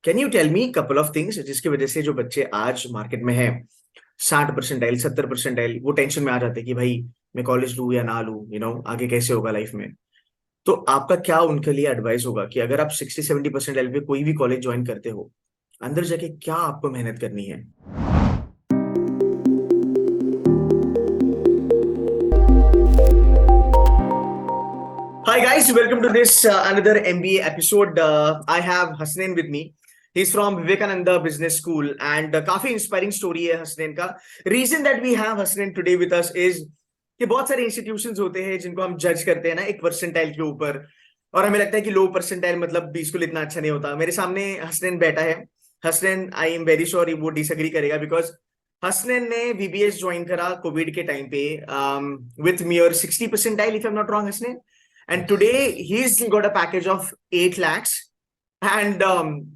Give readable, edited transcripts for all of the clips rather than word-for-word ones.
Can you tell me couple of things जिसकी वजह से जो बच्चे आज मार्केट में हैं 60% 70% वो टेंशन में आ जाते हैं कि भाई मैं कॉलेज लूँ या ना लूँ, आगे कैसे होगा लाइफ में। तो आपका क्या उनके लिए एडवाइस होगा कि अगर आप 60-70% पे कोई भी कॉलेज ज्वाइन करते हो, अंदर जाके क्या आपको मेहनत करनी है? Hi guys, welcome to this another MBA episode. I have Hasnain with me. He's from Vivekananda Business School and काफी इंस्पायरिंग स्टोरी है हसनैन का. Reason that we have Hasnain today with us is कि बहुत सारे इंस्टीट्यूशंस होते हैं जिनको हम जज करते हैं ना एक परसेंटाइल के ऊपर, और हमें लगता है कि लो परसेंटाइल मतलब बिल्कुल इतना अच्छा नहीं होता. मेरे सामने हसनैन बैठा है. Hasnain, I am very sure वो डिसएग्री करेगा बिकॉज हसनैन ने VBS ज्वाइन करा कोविड के टाइम पे with मियर 60 percentile if I am not wrong Hasnain. And today he's got a package of 8 lakhs and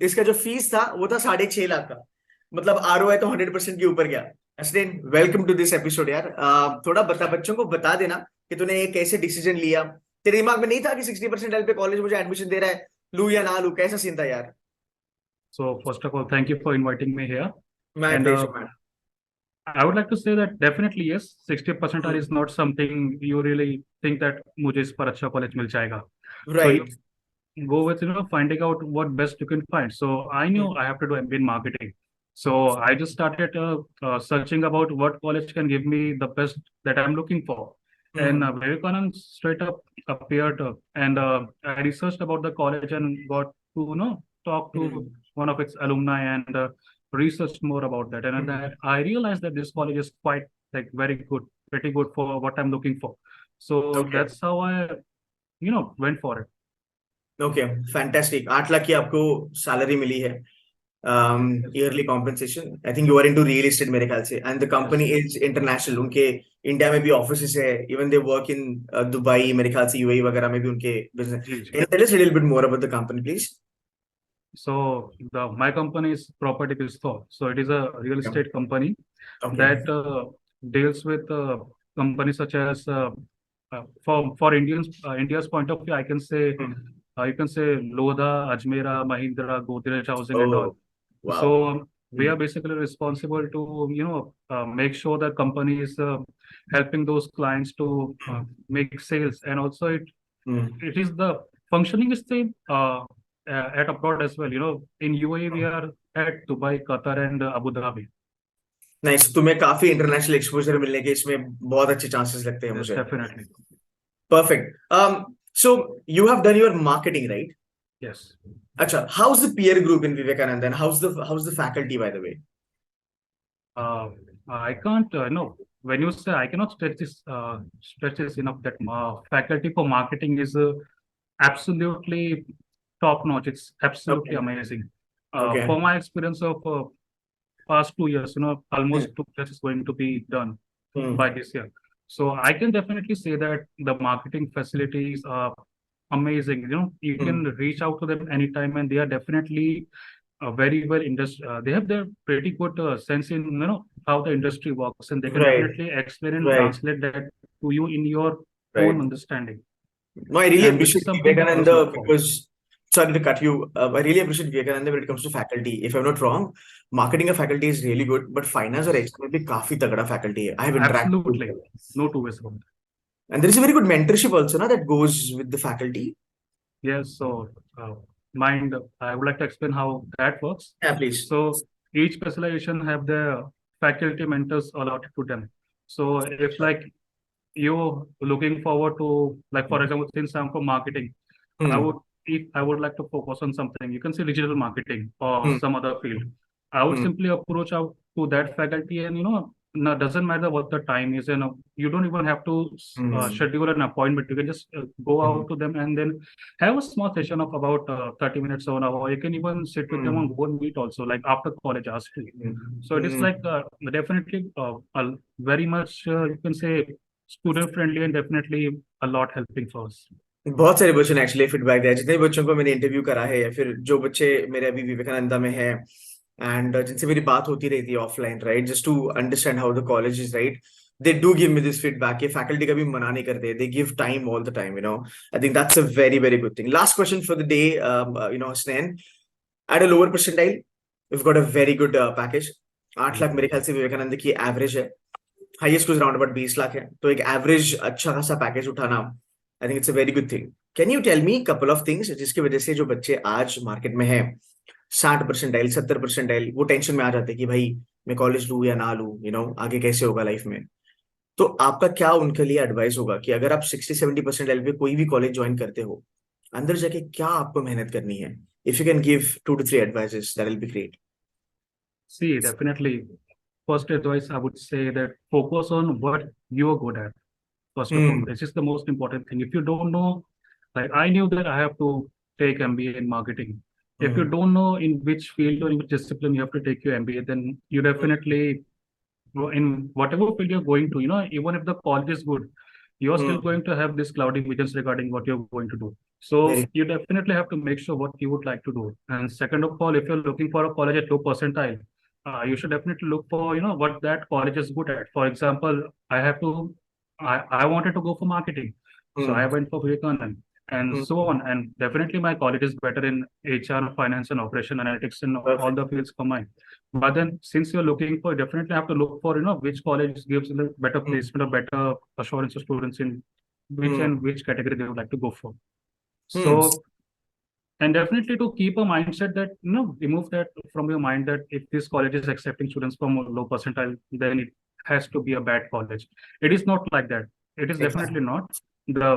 इसका जो फीस था वो था 6.5 लाख का. मतलब ROI तो 100% के ऊपर गया. Hasnain, welcome to this episode यार. थोड़ा बच्चों को बता देना कि तूने ये कैसे डिसीजन लिया. तेरे दिमाग में नहीं था कि 60% पे कॉलेज मुझे एडमिशन दे रहा है, लू या ना लू? कैसा सीन था यार? So first of all, thank you for inviting me here. My And pleasure man. I would like to say that definitely yes, 60% is not something you really think that मुझे इस पर अच्छा college मिल जाएगा. So you right. go with finding out what best you can find. So I knew I have to do MBA in marketing. So I just started searching about what college can give me the best that I'm looking for. And Vivekanand straight up appeared and I researched about the college and got to talk to one of its alumni and researched more about that. And then I realized that this college is quite like very good, pretty good for what I'm looking for. So okay. that's how I went for it. Okay, fantastic. 8 lakh की आपको salary मिली है, Yes. Yearly compensation. I think you are into real estate मेरे ख्याल से, and the company Yes. Is international. उनके India में भी ऑफिसेस है, even they work in Dubai, मेरे ख्याल से UAE वगैरह में भी उनके बिजनेस. जी, जी. Can you tell us a little bit more about the company please? So my company is Property Pistol. So it is a real estate company okay. that deals with companies such as for India's point of view, I can say you can say Lodha, Ajmera, Mahindra, Godrej Housing and all. Oh wow. So we are basically responsible to make sure that company is helping those clients to make sales, and also it is the functioning is same at abroad as well. In UAE we are at Dubai, Qatar, and Abu Dhabi. Nice. तुम्हें काफी international exposure मिलने के इसमें बहुत अच्छे chances लगते हैं Yes, मुझे. definitely. Perfect. So you have done your marketing, right? Yes. अच्छा, how's the peer group in Vivekanand and how's the faculty by the way? I can't no. When you say I cannot stretch this enough that faculty for marketing is absolutely top notch. It's absolutely Okay. amazing. Okay. For my experience of past 2 years, almost 2 years is going to be done by this year. So I can definitely say that the marketing facilities are amazing. You can reach out to them anytime, and they are definitely very well they have their pretty good sense in how the industry works, and they can Right. definitely explain and Right. translate that to you in your Right. own understanding. No, I really And which is appreciate something I was Vivekananda looking for. because, sorry to cut you, I really appreciate Vivekananda when it comes to faculty. If I'm not wrong, marketing of faculty is really good, but finance or HM में भी काफी तगड़ा faculty है. I have interacted with Absolutely, them. no two ways about it. And there is a very good mentorship also, na, that goes with the faculty. Yes, so mind, I would like to explain how that works. Yeah, please. So each specialization have their faculty mentors allotted to them. So if like you looking forward to, like for example, since I'm from marketing, I would if I would like to focus on something, you can say digital marketing or some other field. I would simply approach out to that faculty, and no, doesn't matter what the time is, and you don't even have to schedule an appointment. You can just go out to them and then have a small session of about 30 minutes or an hour. You can even sit with them on Google Meet also, like after college hours too. So it is like definitely very much you can say student friendly and definitely a lot helping for us. बहुत सारे बच्चों ने actually feedback दिया. जितने बच्चों को मैंने interview करा है या फिर जो बच्चे मेरे अभी विवेकानंदा में है एंड जिनसे मेरी बात होती रहती है offline, right, just to understand how the college is, right, they do give me this feedback. ये फैकल्टी कभी मना नहीं करते. They give time all the time. I think that's a very very good thing. Last question for the day, Hasnain. At a lower percentile, we've got a very good package. 8 lakh मेरे ख्याल से विवेकानंद की average है, highest कुछ round about 20 lakh है, तो एक average अच्छा खासा पैकेज उठाना, I think it's a very good thing. Can you tell me couple of things जिसकी वजह से जो बच्चे आज मार्केट में है 60 परसेंटाइल 70 परसेंटाइल, वो टेंशन में आ जाते हैं कि भाई मैं कॉलेज लूँ या ना लूँ, आगे कैसे होगा लाइफ में. तो आपका क्या उनके लिए एडवाइस होगा कि अगर आप 60-70 परसेंटाइल पे कोई भी कॉलेज ज्वाइन करते हो, अंदर जाके क्या आपको मेहनत करनी है? If you can give 2 to 3 advices, that will be great. See, definitely. First advice, I would say that focus on what you're good at. First of all, Hmm. this is the most important thing. If you don't know, like I knew that I have to take MBA in marketing. If you Hmm. don't know in which field or in which discipline you have to take your MBA, then you definitely, in whatever field you're going to, even if the college is good, you're still Hmm. going to have this cloudy visions regarding what you're going to do. So Very. you definitely have to make sure what you would like to do. And second of all, if you're looking for a college at low percentile, you should definitely look for, what that college is good at. For example, I wanted to go for marketing. So I Hmm. went for Vivekanand and Hmm. so on. And definitely my college is better in HR, finance and operation analytics and all Perfect. the fields combined. But then since you're looking for, definitely have to look for, which college gives a better Hmm. placement or better assurance of students in which Hmm. and which category they would like to go for. Hmm. So, and definitely to keep a mindset that, remove that from your mind that if this college is accepting students from a low percentile, then it has to be a bad college. It is not like that. It is definitely Exactly. not. The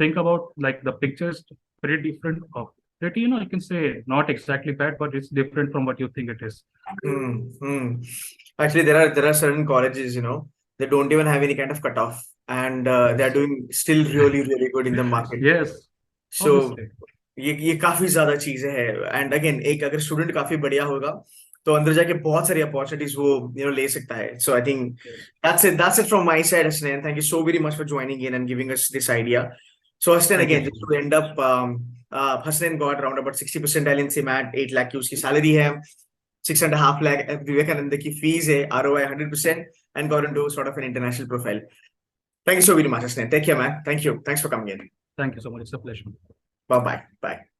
think about like the picture is pretty different of that, you can say not exactly bad, but it's different from what you think it is. Hmm. Hmm. Actually, there are certain colleges, they don't even have any kind of cutoff, and they are Yes. doing still really really good in the market. Yes, So obviously. ये काफी ज्यादा चीजें हैं. And again एक अगर student काफी बढ़िया होगा तो अंदर जाके बहुत सारी अपॉर्चुनिटीज वो ले सकता है. So I think that's it from my side, Hasnan. Thank you so very much for joining in and giving us this idea. So Hasnan, Thank you again, so just to much. end up, Hasnan got around about 60% in CMAT, 8 lakh की उसकी salary है, 6.5 lakh Vivekananda की fees है, ROI 100%, and got into sort of an international profile. Thank you so very much, Hasnan. Take care, man. Thank you. Thanks for coming in. Thank you so much. It's a pleasure. Bye bye. Bye.